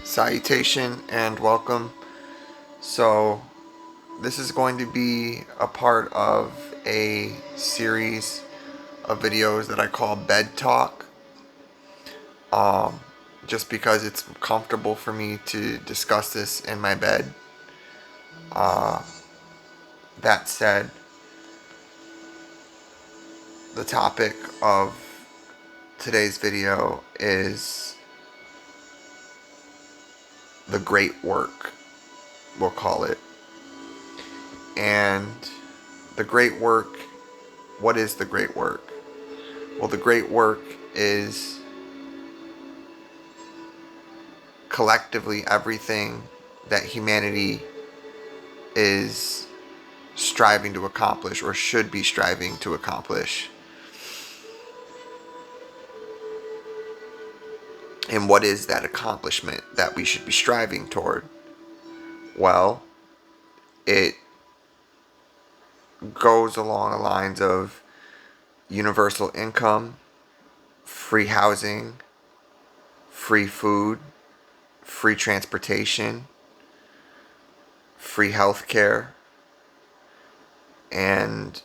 Salutation and welcome. So, this is going to be a part of a series of videos that I call Bed Talk. Um, just because it's comfortable for me to discuss this in my bed. Uh, that said, the topic of today's video is the great work, we'll call it. And the great work, what is the great work? Well, the great work is collectively everything that humanity is striving to accomplish or should be striving to accomplish. And what is that accomplishment that we should be striving toward? Well, it goes along the lines of universal income, free housing, free food, free transportation, free healthcare, and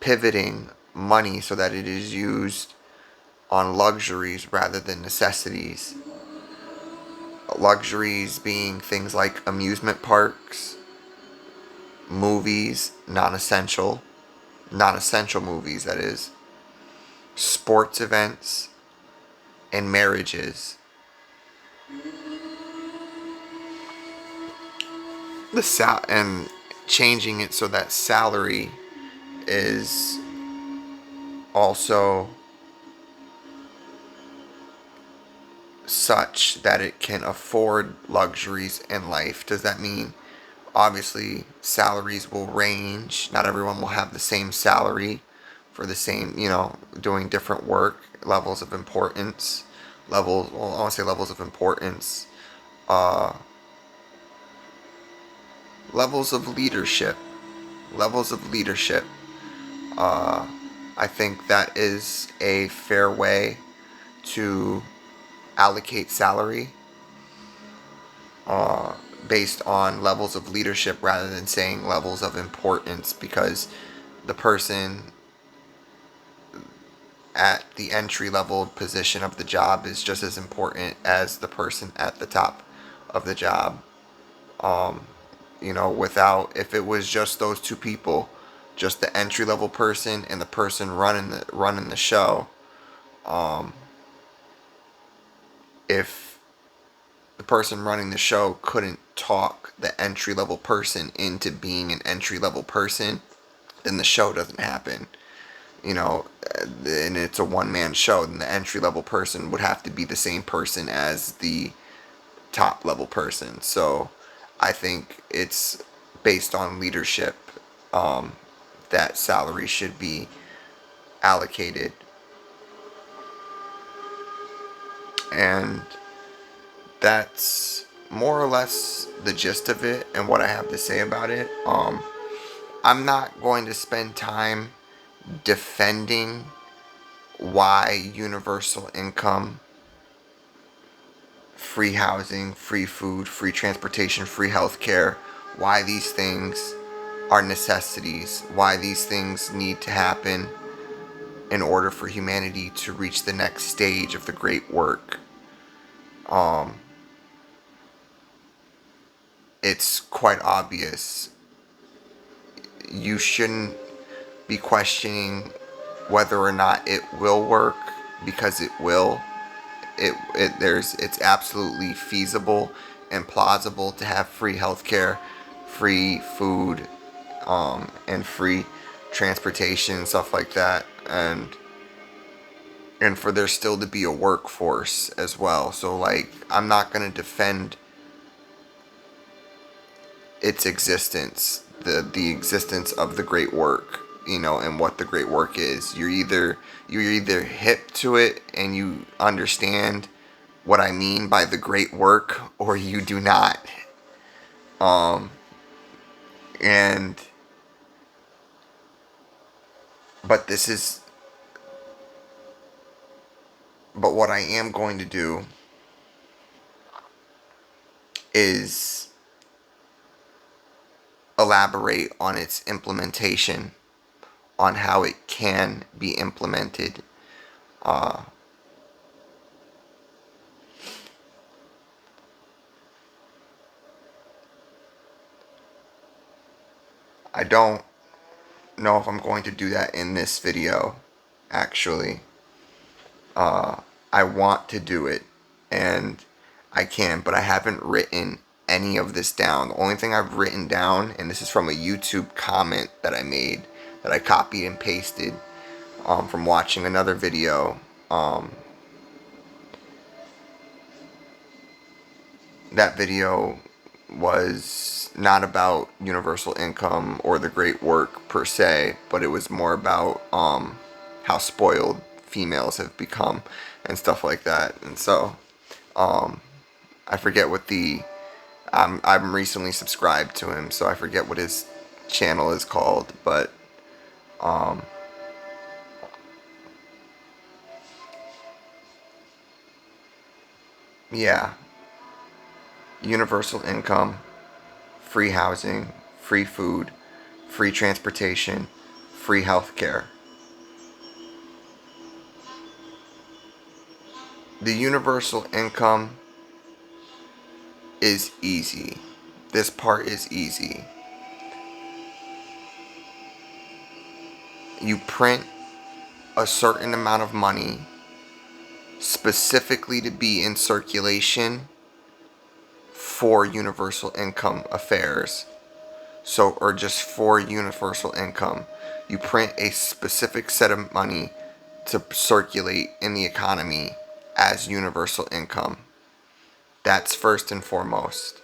pivoting money so that it is used on luxuries rather than necessities. Luxuries being things like amusement parks, movies, non-essential movies, that is, sports events, and marriages. And changing it so that salary is also such that it can afford luxuries in life. Does that mean obviously salaries will range? Not everyone will have the same salary for the same, doing different work, levels of importance, I want to say levels of importance, uh, levels of leadership, levels of leadership. Uh, I think that is a fair way to allocate salary, uh, based on levels of leadership rather than saying levels of importance, because the person at the entry level position of the job is just as important as the person at the top of the job. Um, without, if it was just those two people, just the entry level person and the person running the show, um, if the person running the show couldn't talk the entry level person into being an entry level person, then the show doesn't happen. And it's a one-man show, then the entry level person would have to be the same person as the top level person. So I think it's based on leadership, um, that salary should be allocated. And that's more or less the gist of it and what I have to say about it. I'm not going to spend time defending why universal income, free housing, free food, free transportation, free healthcare, why these things are necessities, why these things need to happen in order for humanity to reach the next stage of the great work. Um, it's quite obvious. You shouldn't be questioning whether or not it will work, because it will. It's absolutely feasible and plausible to have free healthcare, free food, and free transportation and stuff like that, and for there still to be a workforce as well. So, like, I'm not going to defend its existence, the existence of the great work, and what the great work is. You're either hip to it and you understand what I mean by the great work, or you do not. Um and but this is but what I am going to do is elaborate on its implementation, on how it can be implemented. I don't know if I'm going to do that in this video, actually. I want to do it, and I can, but I haven't written any of this down. The only thing I've written down, and this is from a YouTube comment that I made, that I copied and pasted from watching another video. That video was not about universal income or the great work per se, but it was more about how spoiled females have become and stuff like that. And so I forget what the I'm recently subscribed to him, so I forget what his channel is called, but yeah, universal income, free housing, free food, free transportation, free healthcare. The universal income is easy. This part is easy. You print a certain amount of money specifically to be in circulation for universal income affairs. So, or just for universal income. You print a specific set of money to circulate in the economy as universal income. That's first and foremost.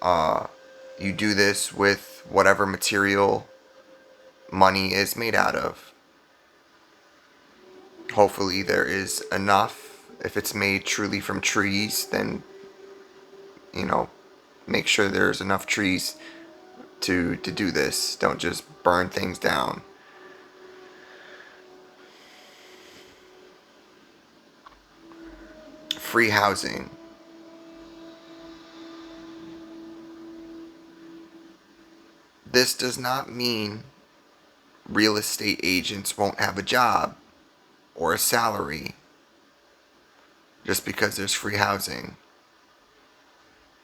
You do this with whatever material money is made out of. Hopefully there is enough. If it's made truly from trees, then, make sure there's enough trees to do this. Don't just burn things down. Free housing. This does not mean real estate agents won't have a job or a salary just because there's free housing.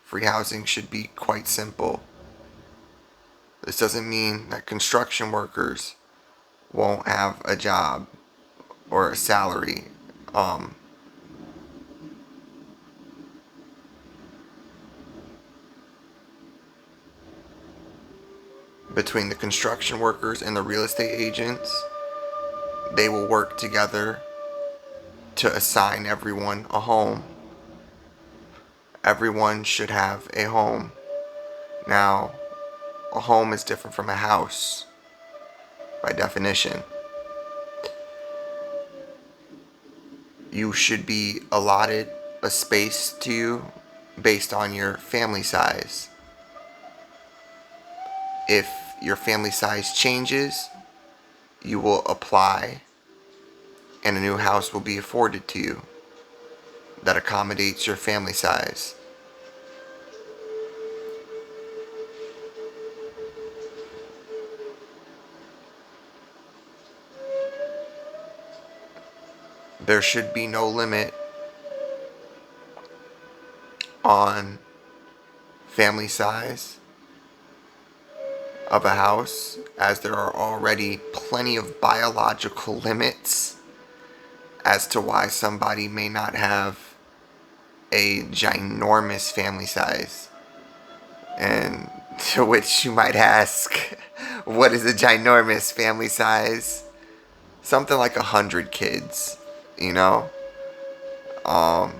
Free housing should be quite simple. This doesn't mean that construction workers won't have a job or a salary. Between the construction workers and the real estate agents, they will work together to assign everyone a home. Everyone should have a home. Now, a home is different from a house by definition. You should be allotted a space to you based on your family size. If your family size changes, you will apply and a new house will be afforded to you that accommodates your family size. There should be no limit on family size of a house, as there are already plenty of biological limits as to why somebody may not have a ginormous family size. And to which you might ask, what is a ginormous family size? Something like 100 kids, you know? And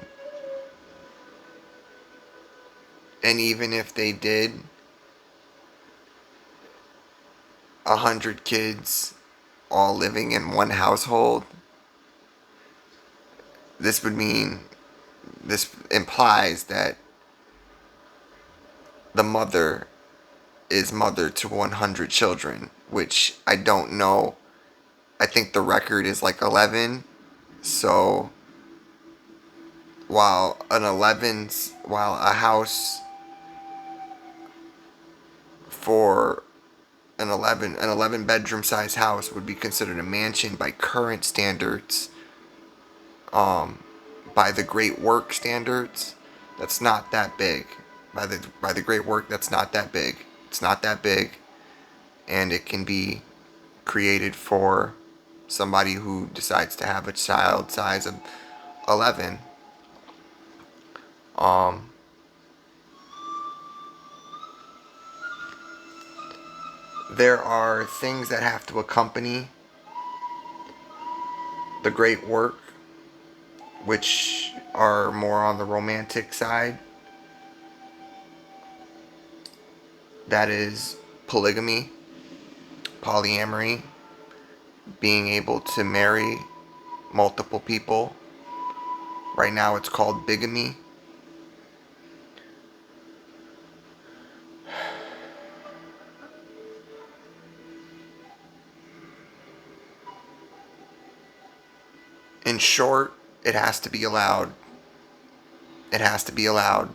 even if they did 100 kids all living in one household, this implies that the mother is mother to 100 children, which I don't know. I think the record is like 11. So while a house for an 11 bedroom size house would be considered a mansion by current standards, by the great work standards, that's not that big. By the great work, that's not that big. It's not that big, and it can be created for somebody who decides to have a child size of 11. Um, there are things that have to accompany the great work, which are more on the romantic side. That is polygamy, polyamory, being able to marry multiple people. Right now it's called bigamy. In short, it has to be allowed. It has to be allowed.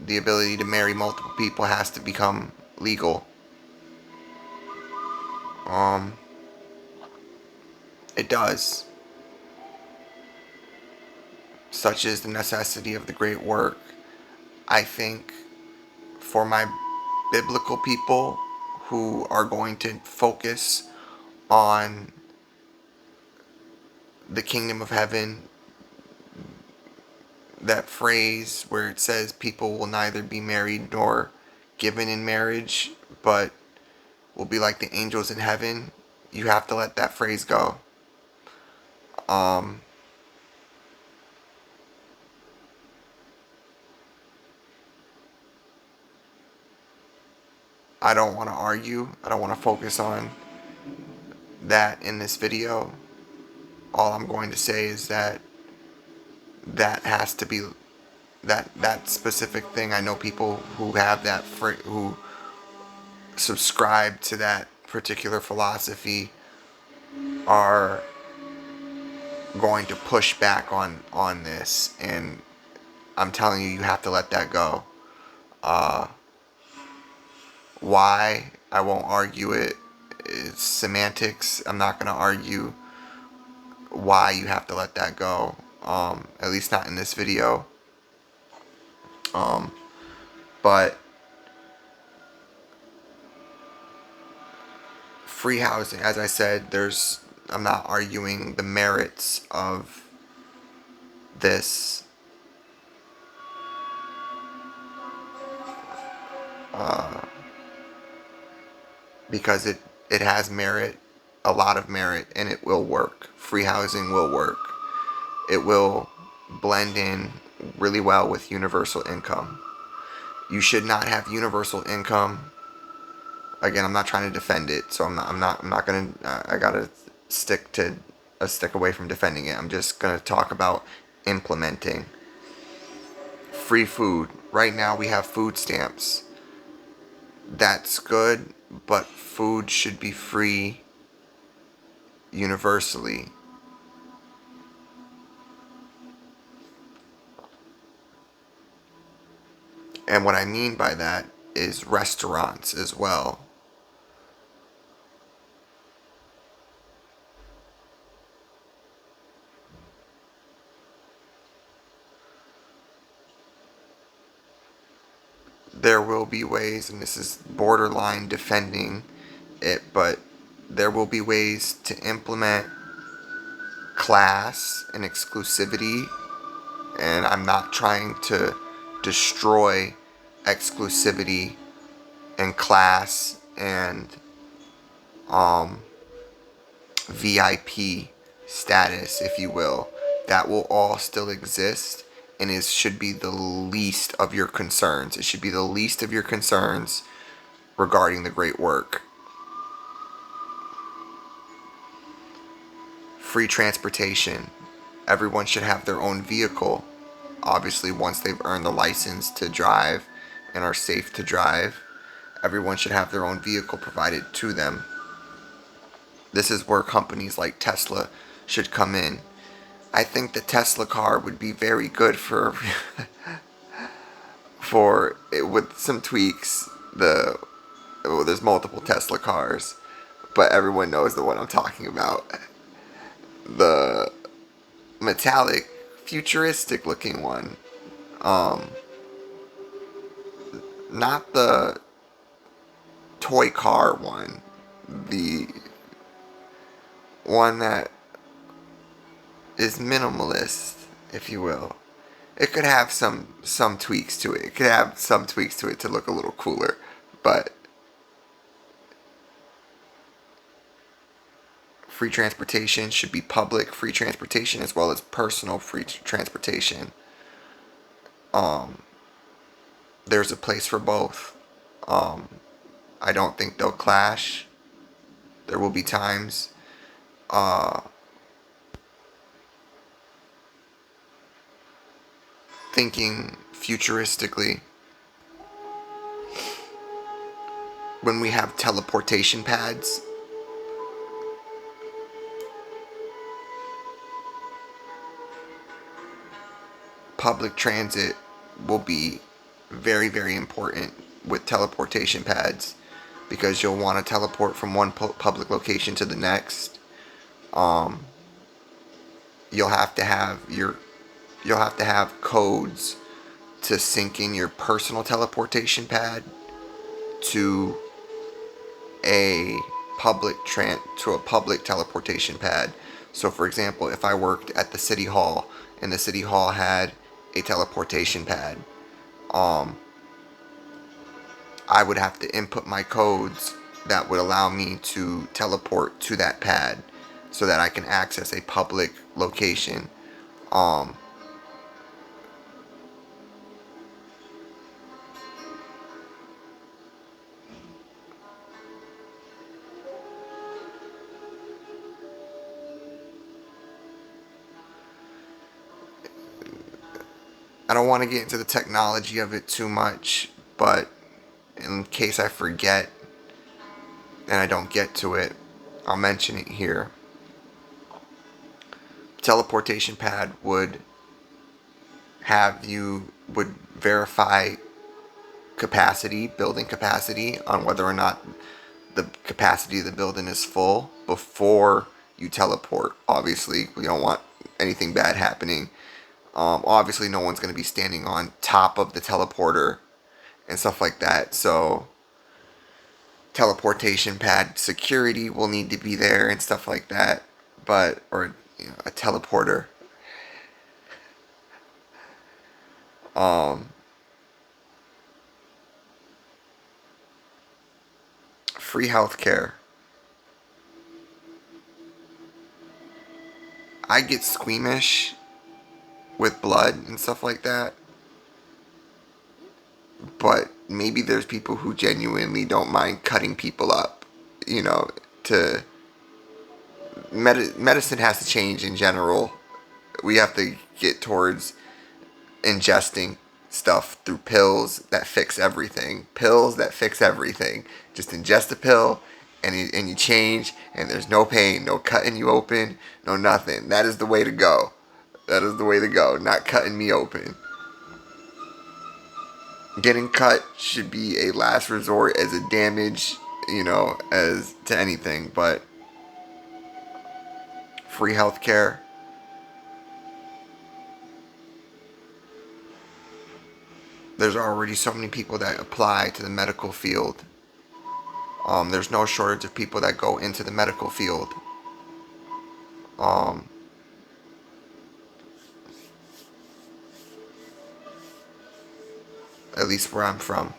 The ability to marry multiple people has to become legal. Um, it does. Such is the necessity of the great work. I think for my biblical people who are going to focus on the kingdom of heaven, that phrase where it says people will neither be married nor given in marriage, but will be like the angels in heaven, you have to let that phrase go. Um, I don't want to argue. I don't want to focus on that in this video. All I'm going to say is that that has to be that specific thing. I know people who have that who subscribe to that particular philosophy are going to push back on this, and I'm telling you, you have to let that go. Why? I won't argue it. It's semantics. I'm not going to argue why you have to let that go. At least not in this video. But free housing, as I said, I'm not arguing the merits of this. Because it has merit, a lot of merit, and it will work. Free housing will work. It will blend in really well with universal income. You should not have universal income. Again, I'm not trying to defend it, so I'm not gonna. I gotta stick away from defending it. I'm just gonna talk about implementing free food. Right now, we have food stamps. That's good, but food should be free universally. And what I mean by that is restaurants as well. There will be ways, and this is borderline defending it, but there will be ways to implement class and exclusivity, and I'm not trying to destroy exclusivity and class and VIP status, if you will. That will all still exist, and it should be the least of your concerns. It should be the least of your concerns regarding the great work. Free transportation. Everyone should have their own vehicle. Obviously, once they've earned the license to drive and are safe to drive, everyone should have their own vehicle provided to them. This is where companies like Tesla should come in. I think the Tesla car would be very good for for it with some tweaks. The well, there's multiple Tesla cars, but everyone knows the one I'm talking about. The metallic, futuristic looking one. Um, Not the toy car one. The one that is minimalist, if you will. It could have some tweaks to it. It could have some tweaks to it to look a little cooler, but free transportation should be public free transportation as well as personal free transportation. Um, there's a place for both. Um, I don't think they'll clash. There will be times. Uh, Thinking futuristically, when we have teleportation pads, public transit will be very, very important with teleportation pads because you'll want to teleport from one public location to the next. Um, you'll have to have your you'll have to have codes to sync in your personal teleportation pad to a to a public teleportation pad. So for example, if I worked at the city hall and the city hall had a teleportation pad, um I would have to input my codes that would allow me to teleport to that pad so that I can access a public location. Um I don't want to get into the technology of it too much, but in case I forget and I don't get to it, I'll mention it here. Teleportation pad would verify capacity, building capacity, on whether or not the capacity of the building is full before you teleport. Obviously, we don't want anything bad happening. Obviously, no one's going to be standing on top of the teleporter and stuff like that. So, teleportation pad security will need to be there and stuff like that. But, or a teleporter. Um, Free healthcare. I get squeamish with blood and stuff like that, but maybe there's people who genuinely don't mind cutting people up, you know, to medicine has to change in general. We have to get towards ingesting stuff through pills that fix everything. Pills that fix everything. Just ingest a pill and you change, and there's no pain, no cutting you open, no nothing. That is the way to go. That is the way to go. Not cutting me open. Getting cut should be a last resort as a damage, as to anything. But free healthcare. There's already so many people that apply to the medical field. There's no shortage of people that go into the medical field. Um, at least where I'm from.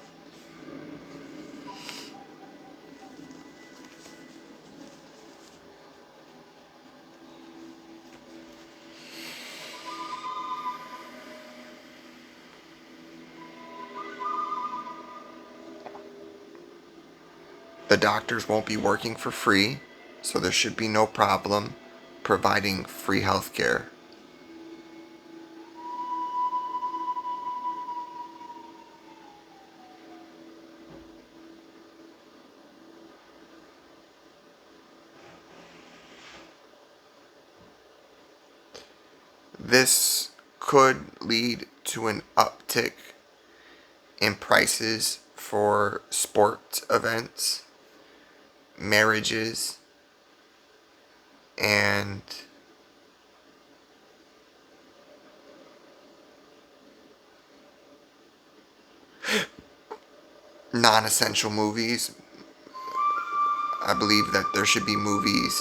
The doctors won't be working for free, so there should be no problem providing free healthcare. This could lead to an uptick in prices for sports events, marriages, and non-essential movies. I believe that there should be movies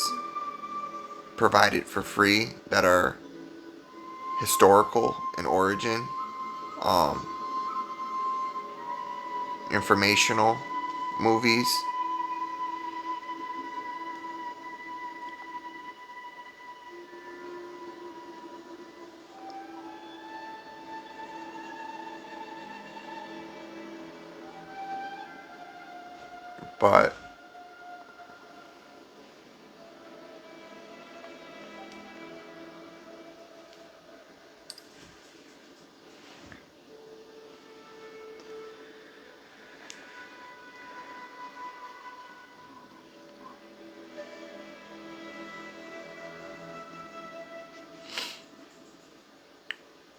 provided for free that are historical in origin, um, informational movies. But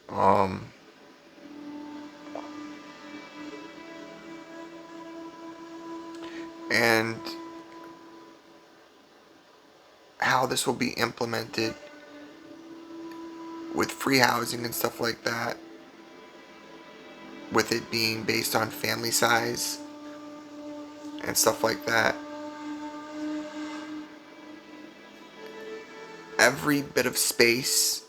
um, and how this will be implemented with free housing and stuff like that, with it being based on family size and stuff like that. Every bit of space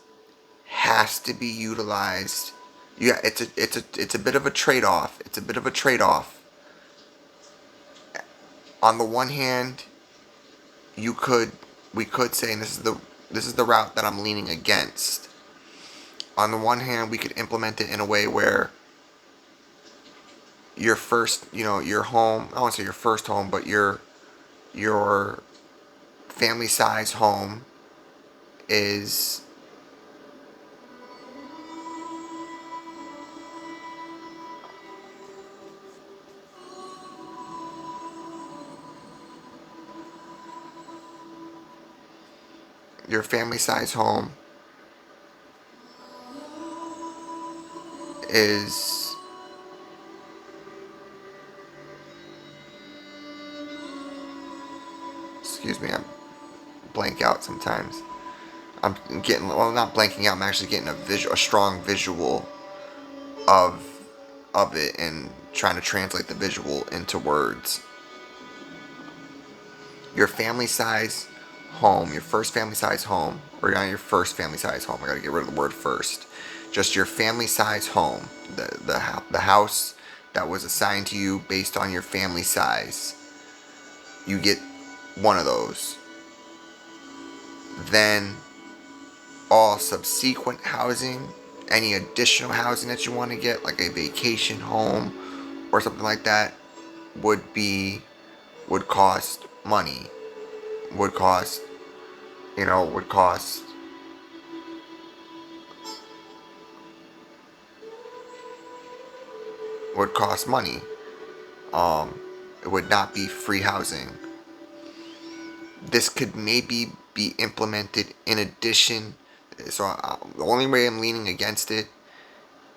has to be utilized. Yeah, it's a bit of a trade-off. It's a bit of a trade-off. On the one hand, you could we could say, and this is the route that I'm leaning against. On the one hand, we could implement it in a way where your first, your home, I don't want to say your first home, but your family size home is your family size home is excuse me, I'm blank out sometimes. I'm getting, well, not blanking out, I'm actually getting a strong visual of it and trying to translate the visual into words. Your family size home, your first family size home, or not your first family size home, I gotta get rid of the word first. Just your family size home, the house that was assigned to you based on your family size. You get one of those. Then all subsequent housing, any additional housing that you want to get, like a vacation home or something like that, would cost money. Would cost, would cost money. It would not be free housing. This could maybe be implemented in addition. So the only way I'm leaning against it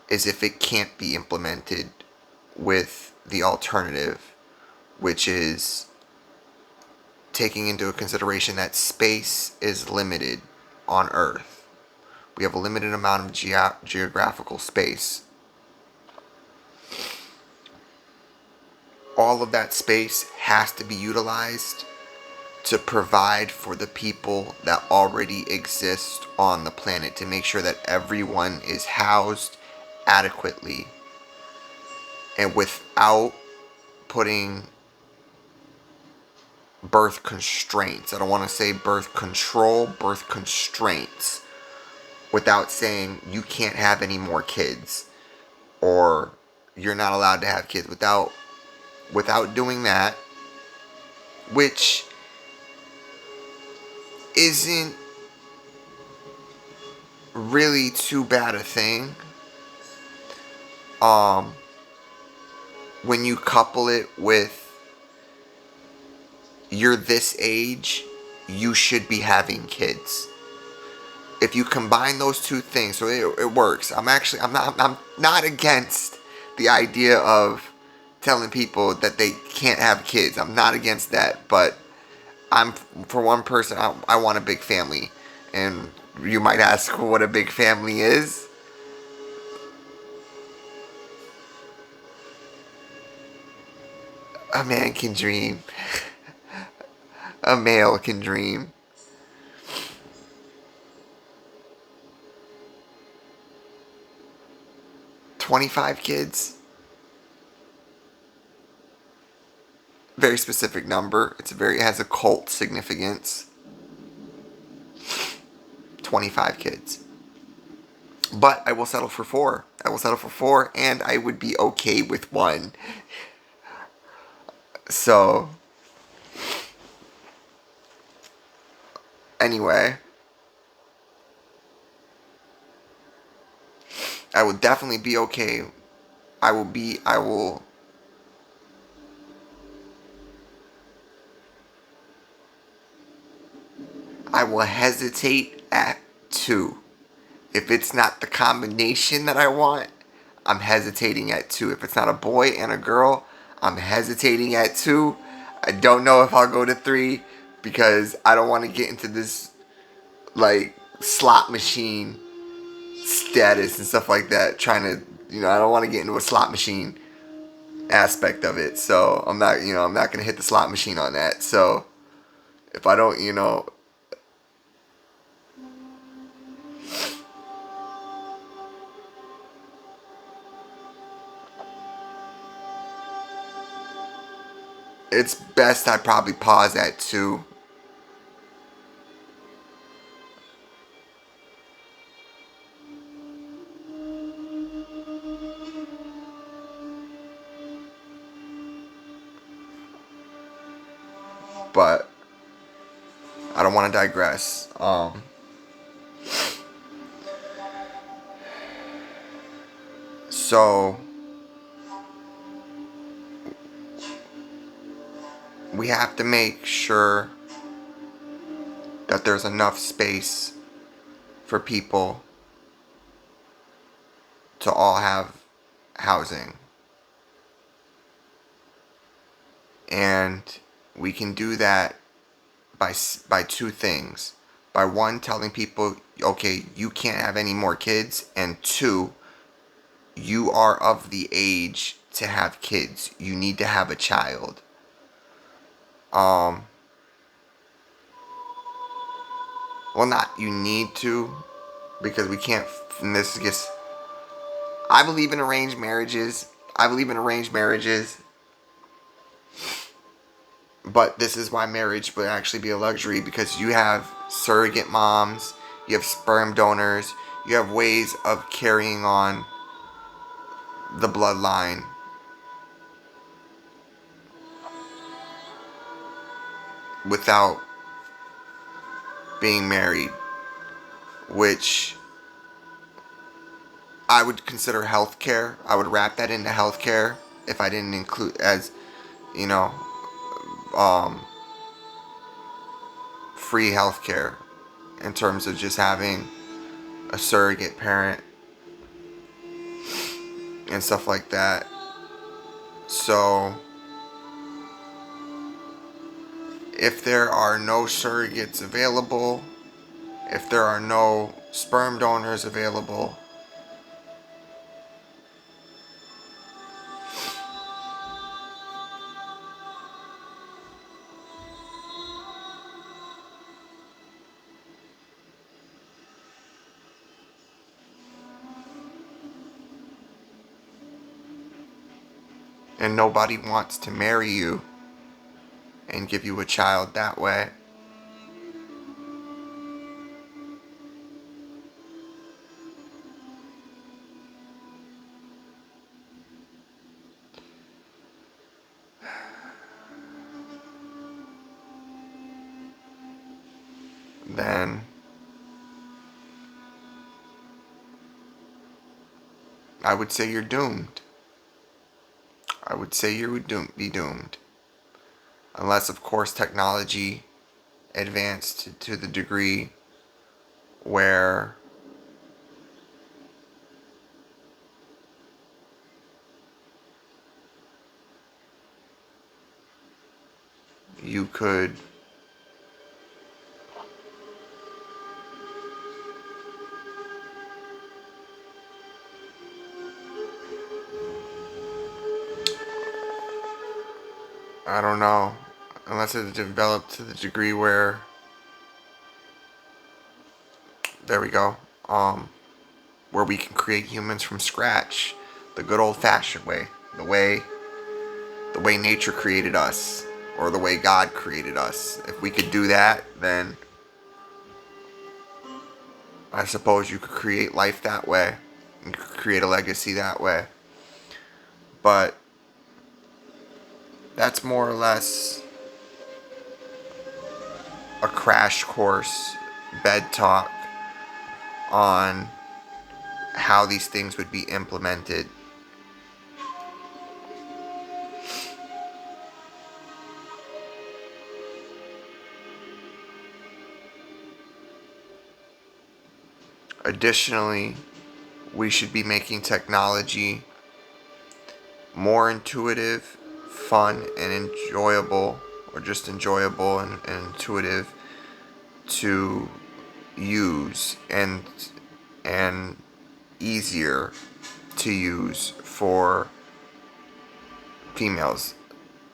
is if it can't be implemented with the alternative, which is taking into consideration that space is limited on Earth. We have a limited amount of geographical space. All of that space has to be utilized to provide for the people that already exist on the planet, to make sure that everyone is housed adequately and without putting birth constraints. I don't want to say birth control, birth constraints, without saying you can't have any more kids or you're not allowed to have kids, without doing that, which isn't really too bad a thing. When you couple it with you're this age, you should be having kids. If you combine those two things, so it works. I'm not against the idea of telling people that they can't have kids. I'm not against that, but I'm for one person. I want a big family, and you might ask what a big family is. A man can dream. A male can dream. 25 kids. Very specific number. It has a cult significance. 25 kids. But I will settle for 4. I will settle for 4, and I would be okay with 1. So, anyway, I would definitely be okay. I will hesitate at 2. If it's not the combination that I want, I'm hesitating at 2. If it's not a boy and a girl, I'm hesitating at 2. I don't know if I'll go to 3 because I don't want to get into this like slot machine status and stuff like that. Trying to, I don't want to get into a slot machine aspect of it. So I'm not going to hit the slot machine on that. So if I don't, it's best I probably pause at 2. But I don't want to digress. So we have to make sure that there's enough space for people to all have housing. And we can do that by 2 things. By 1, telling people, okay, you can't have any more kids, and 2, you are of the age to have kids. You need to have a child. Well, not you need to, because we can't. And this gets. I believe in arranged marriages. But this is why marriage would actually be a luxury, because you have surrogate moms, you have sperm donors, you have ways of carrying on the bloodline without being married, which I would consider healthcare. I would wrap that into healthcare if I didn't include as, you know, um, free healthcare in terms of just having a surrogate parent and stuff like that. So, if there are no surrogates available, if there are no sperm donors available, and nobody wants to marry you and give you a child that way, then I would say you're doomed. I would say you would be doomed. Unless, of course, technology advanced to the degree where you could I don't know, unless it developed to the degree where, there we go, where we can create humans from scratch, the good old-fashioned way, the way nature created us, or the way God created us. If we could do that, then I suppose you could create life that way. You could create a legacy that way. But that's more or less a crash course, bed talk on how these things would be implemented. Additionally, we should be making technology more intuitive, fun, and enjoyable, or just enjoyable and intuitive to use, and easier to use for females.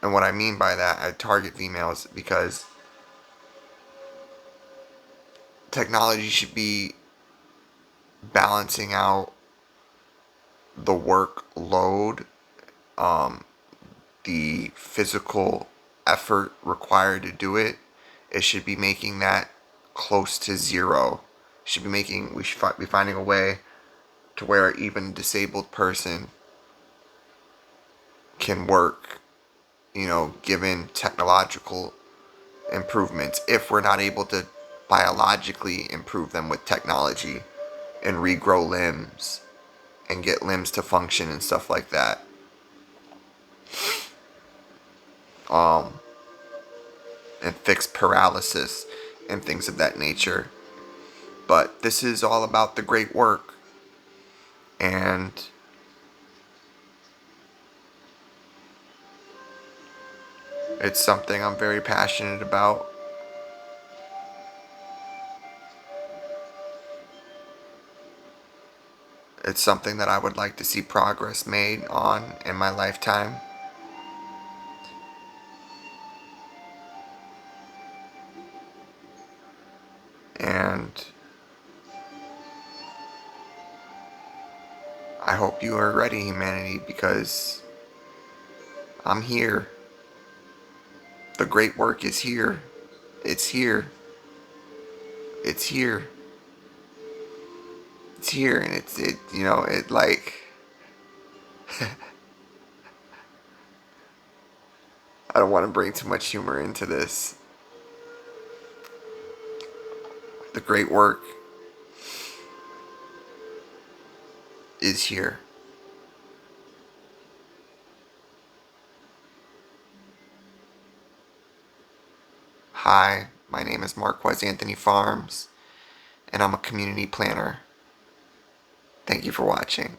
And what I mean by that, I target females because technology should be balancing out the workload, the physical effort required to do it. It should be making that close to zero. We should be finding a way to where even a disabled person can work, given technological improvements, if we're not able to biologically improve them with technology and regrow limbs and get limbs to function and stuff like that. And fix paralysis and things of that nature. But this is all about the great work, and it's something I'm very passionate about. It's something that I would like to see progress made on in my lifetime. And I hope you are ready, humanity, because I'm here. The great work is here. It's here. It's here. It's here, and it like I don't want to bring too much humor into this. The great work is here. Hi, my name is Marquez Anthony Farms, and I'm a community planner. Thank you for watching.